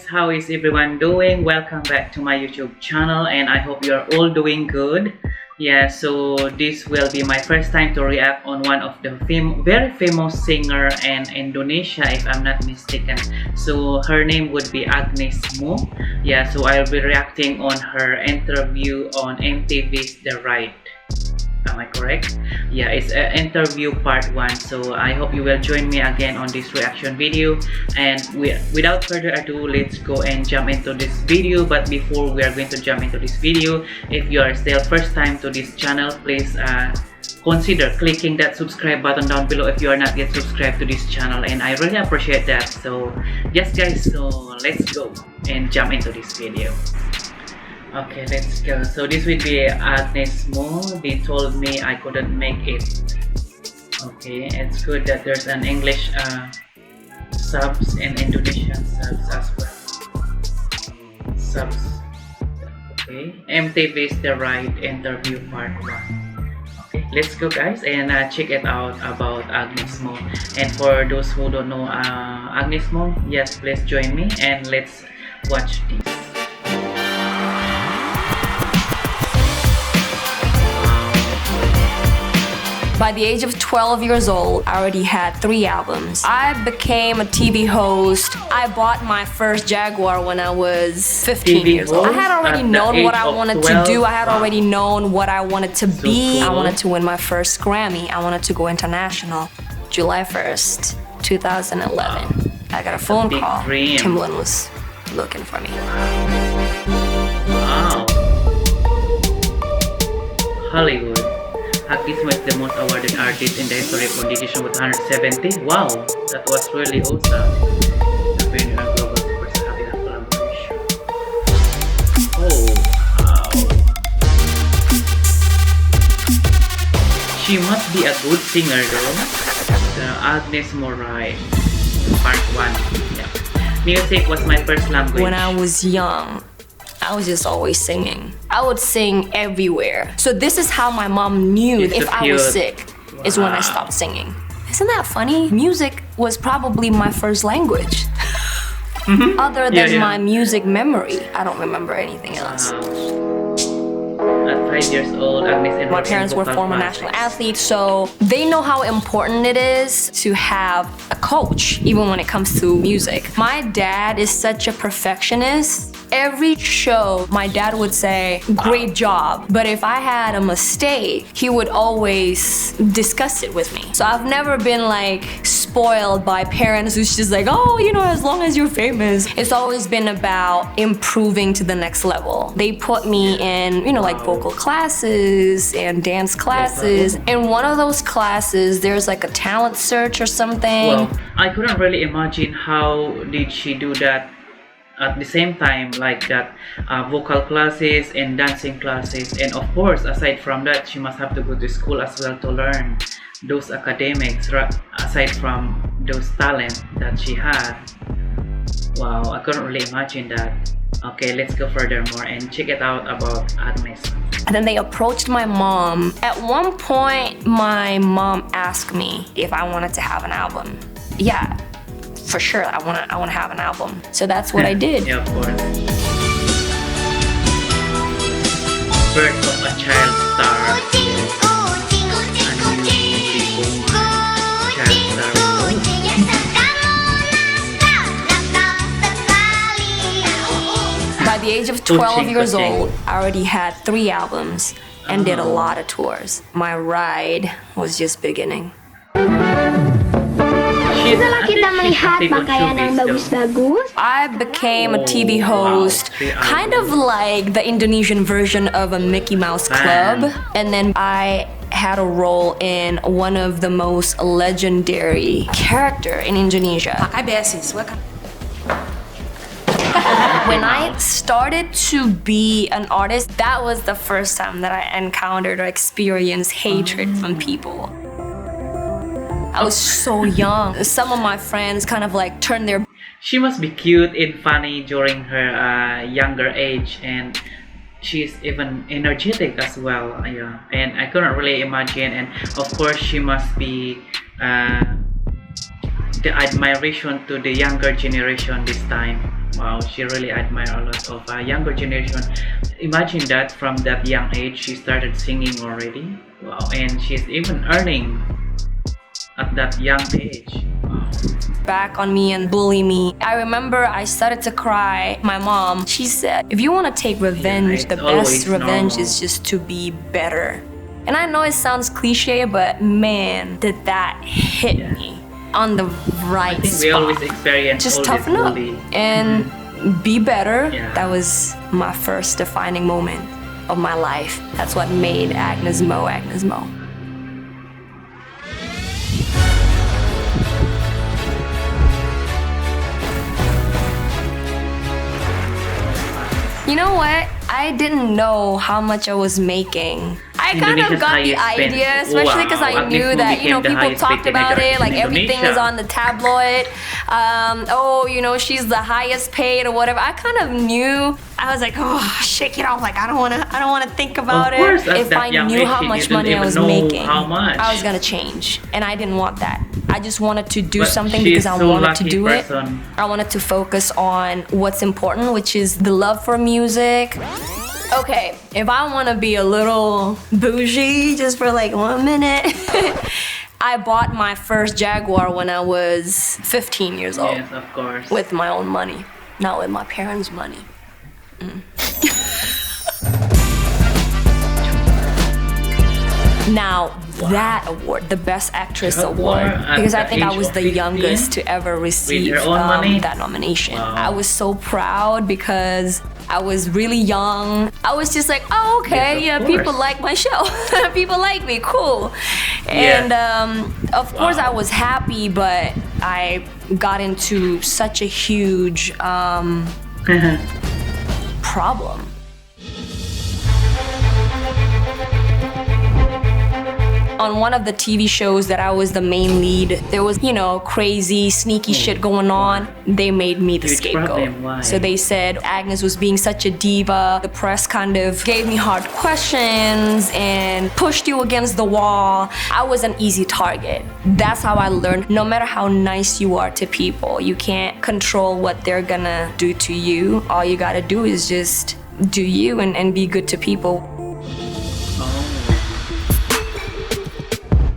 how is everyone doing? Welcome back to my YouTube channel and I hope you are all doing good. Yeah, so this will be my first time to react on one of the very famous singer in Indonesia, if I'm not mistaken. So her name would be Agnez Mo. Yeah, so I'll be reacting on her interview on MTV's The Ride. Am I correct? Yeah, it's an interview part 1. So I hope you will join me again on this reaction video. And without further ado, let's go and jump into this video. But before we are going to jump into this video, if you are still first time to this channel, please consider clicking that subscribe button down below if you are not yet subscribed to this channel, and I really appreciate that. So yes guys, so let's go and jump into this video. Okay, let's go. So this will be Agnez Mo. They told me I couldn't make it. Okay, it's good that there's an English subs and Indonesian subs as well. Subs. Okay, MTV's The Ride interview part 1. Okay, let's go guys and check it out about Agnez Mo. And for those who don't know Agnez Mo, yes, please join me and let's watch this. By the age of 12 years old, I already had 3 albums. I became a TV host. I bought my first Jaguar when I was 15 years old. I had already known what I wanted to do. I had already known what I wanted to be. I wanted to win my first Grammy. I wanted to go international. July 1st, 2011. I got a phone call. Timbaland was looking for me. Wow. Hollywood. Hackies was the most awarded artist in the history of audition with 170. Wow, that was really awesome. Having a global superstar having a collaboration. Oh, wow. She must be a good singer though. The Agnez Mo Ride, part 1. Yeah. Music was my first language. When I was young, I was just always singing. I would sing everywhere. So this is how my mom knew if I was sick, is when I stopped singing. Isn't that funny? Music was probably my first language. Other than my music memory, I don't remember anything else. At 5 years old, Agnez my parents were former national athletes, so they know how important it is to have a coach, even when it comes to music. My dad is such a perfectionist. Every show, my dad would say, "Great job." But if I had a mistake, he would always discuss it with me. So I've never been like spoiled by parents who's just like, "Oh, you know, as long as you're famous." It's always been about improving to the next level. They put me in, you know, like vocal classes and dance classes. In one of those classes, there's like a talent search or something. Well, I couldn't really imagine how did she do that at the same time, like that vocal classes and dancing classes, and of course aside from that she must have to go to school as well to learn those academics, aside from those talent that she had. Wow, I couldn't really imagine that. Okay, let's go furthermore and check it out about Agnez. And then they approached my mom. At one point my mom asked me if I wanted to have an album. Yeah, for sure, I want to have an album. So that's what I did. Yeah, of course. Birth of a child star. By the age of 12 years old, I already had 3 albums and did a lot of tours. My ride was just beginning. Setelah kita melihat pakaian yang bagus-bagus, I became a TV host, kind of like the Indonesian version of a Mickey Mouse Club. And then I had a role in one of the most legendary character in Indonesia. When I started to be an artist, that was the first time that I encountered or experienced hatred from people. I was so young. Some of my friends kind of like turned their... She must be cute and funny during her younger age, and she's even energetic as well. Yeah, and I couldn't really imagine. And of course, she must be the admiration to the younger generation this time. Wow, she really admire a lot of younger generation. Imagine that from that young age she started singing already. Wow, and she's even earning at that young age. Wow. Back on me and bully me. I remember I started to cry. My mom, she said, if you want to take revenge, Yeah, the it's best always revenge normal. is just to be better. And I know it sounds cliche, but man, did that hit Yeah. me on the right I think spot. we always experience Just all toughen this up bully. and be better. Yeah. That was my first defining moment of my life. That's what made Agnez Mo Agnez Mo. You know what? I didn't know how much I was making. I kind of Indonesia's got the highest spend. idea, especially because Wow, I Agnez knew Mo that, became the people highest talked paid about actor it, like in everything is Indonesia. on the tabloid. She's the highest paid or whatever. I kind of knew. I was like, oh, shake it off. Like I don't wanna think about Of course, it. at If that I young knew age, how she much didn't money I even was know making, how much. I was gonna change, and I didn't want that. I just wanted to do But something she's because I so wanted to lucky do it. person. I wanted to focus on what's important, which is the love for music. Okay, if I want to be a little bougie just for like 1 minute, I bought my first Jaguar when I was 15 years old. Yes, of course. With my own money, not with my parents' money. Now, that award, the Best Actress Jaguar award, at because I the think I age was of the 15? youngest to ever receive her own money? that nomination. Wow. I was so proud because I was really young. I was just like, oh, okay, Yes, of yeah, people course. like my show. People like me, cool. Yes. And of course, Wow. I was happy, but I got into such a huge problem. On one of the TV shows that I was the main lead, there was, crazy, sneaky shit going on. They made me the Huge scapegoat. problem, why? So they said Agnez was being such a diva. The press kind of gave me hard questions and pushed you against the wall. I was an easy target. That's how I learned. No matter how nice you are to people, you can't control what they're gonna do to you. All you gotta do is just do you and be good to people.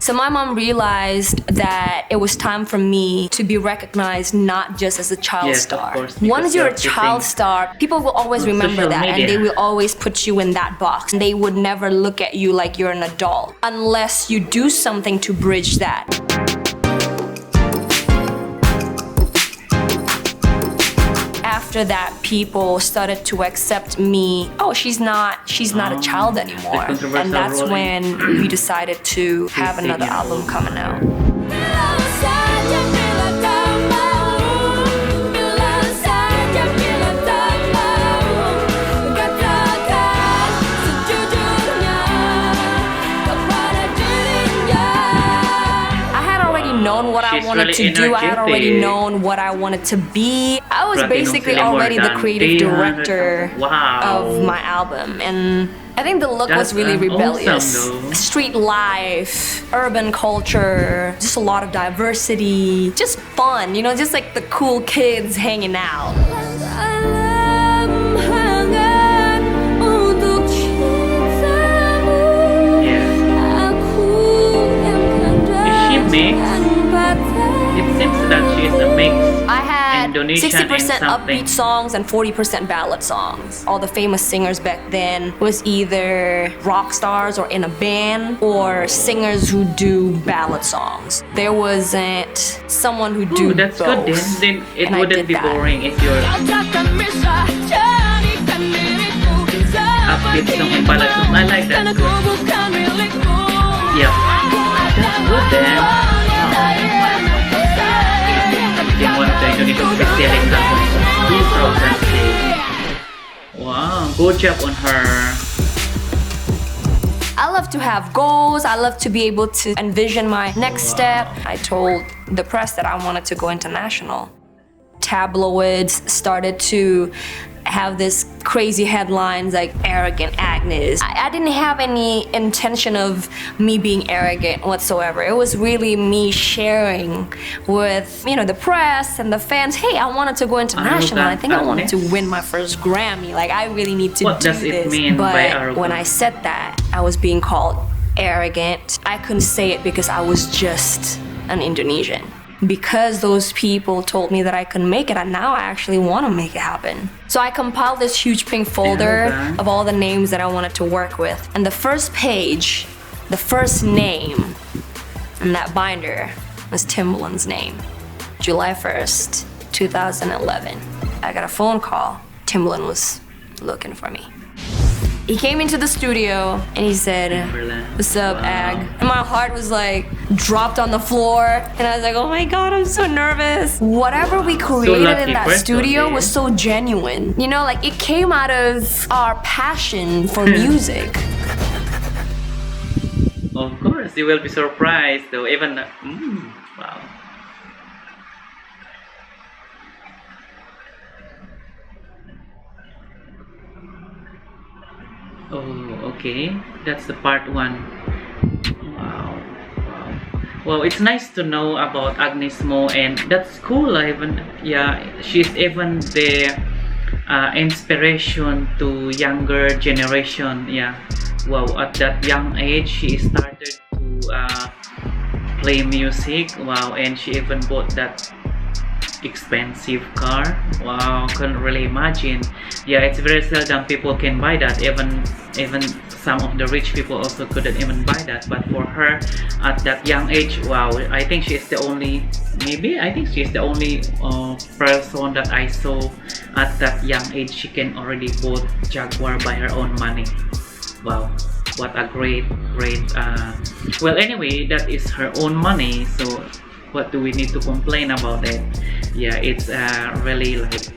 So my mom realized that it was time for me to be recognized not just as a child Yes, of star. course, Once because you're a you're child getting star, people will always on remember social that and media. they will always put you in that box. They would never look at you like you're an adult unless you do something to bridge that. After that, people started to accept me. Oh, she's not a child anymore. controversial And that's ruling. when we decided to have another singing. album coming out. Known what She's I wanted really to do. I had already energetic. known what I wanted to be. I was Platinum basically film more already the than creative 300,000. director Wow. of my album, and I think the look was That's really rebellious. awesome, though. Street life, urban culture, just a lot of diversity, just fun, just like the cool kids hanging out. Mix. It seems that she is a mix. I had Indonesian 60% and something. upbeat songs and 40% ballad songs. All the famous singers back then was either rock stars or in a band or singers who do ballad songs. There wasn't someone who do Ooh, that's both. good then it And I wouldn't did be that. boring if you're upbeat song and ballad song. I like that. Yeah, that's good then. In one of the Indonesian best-selling albums, 2006. Wow, good job on her. I love to have goals. I love to be able to envision my next step. I told the press that I wanted to go international. Tabloids started to have this crazy headlines like arrogant Agnez. I didn't have any intention of me being arrogant whatsoever. It was really me sharing with, you know, the press and the fans, hey, I wanted to go international. I think I wanted to win my first Grammy. Like, I really need to What do does it this. mean by But arrogant? when I said that, I was being called arrogant. I couldn't say it because I was just an Indonesian. Because those people told me that I could make it, and now I actually want to make it happen. So I compiled this huge pink folder of all the names that I wanted to work with. And the first page, the first name in that binder was Timbaland's name. July 1st, 2011. I got a phone call. Timbaland was looking for me. He came into the studio and he said, "What's up, Ag?" And my heart was like dropped on the floor, and I was like, "Oh my God, I'm so nervous." Whatever we created in that studio was so genuine. You know, like it came out of our passion for music. Of course, you will be surprised though. Even wow. Oh, okay. That's the part one. Wow. Wow. Well, it's nice to know about Agnez Mo, and that's cool. She's even the inspiration to younger generation. Yeah. Wow. At that young age, she started to play music. Wow, and she even bought that expensive car. Wow, couldn't really imagine. Yeah, it's very seldom people can buy that. Even some of the rich people also couldn't even buy that. But for her at that young age, wow, I think she's the only person that I saw at that young age. She can already bought Jaguar by her own money. Wow, what a great well, anyway, that is her own money, so what do we need to complain about it? Yeah, it's really like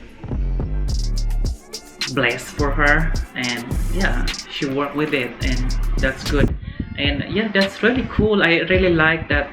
blessed for her, and yeah, she worked with it, and that's good. And yeah, that's really cool. I really like that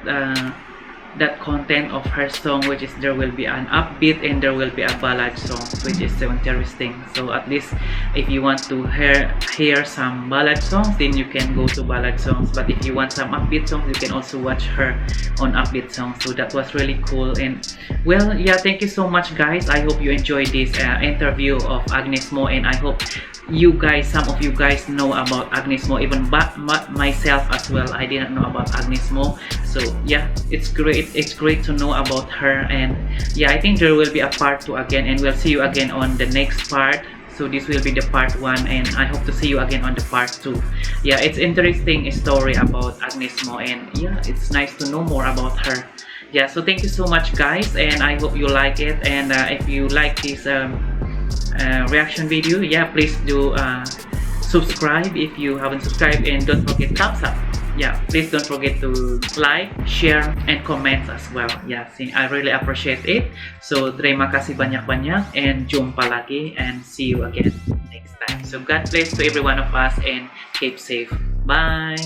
that content of her song, which is there will be an upbeat and there will be a ballad song, which is so interesting. So at least if you want to hear some ballad songs, then you can go to ballad songs, but if you want some upbeat songs, you can also watch her on upbeat songs. So that was really cool. And well, yeah, thank you so much, guys. I hope you enjoyed this interview of Agnez Mo, and I hope some of you guys know about Agnez Mo, even myself as well. I didn't know about Agnez Mo. So yeah, it's great to know about her. And yeah, I think there will be a part 2 again, and we'll see you again on the next part. So this will be the part 1, and I hope to see you again on the part 2. Yeah, it's interesting story about Agnez Mo, and yeah, it's nice to know more about her. Yeah, so thank you so much, guys, and I hope you like it. And if you like this reaction video, yeah, please do subscribe if you haven't subscribed, and don't forget thumbs up. Yeah, please don't forget to like, share, and comment as well. Yeah, I really appreciate it. So terima kasih banyak-banyak, and jumpa lagi, and see you again next time. So God bless to every one of us, and keep safe. Bye.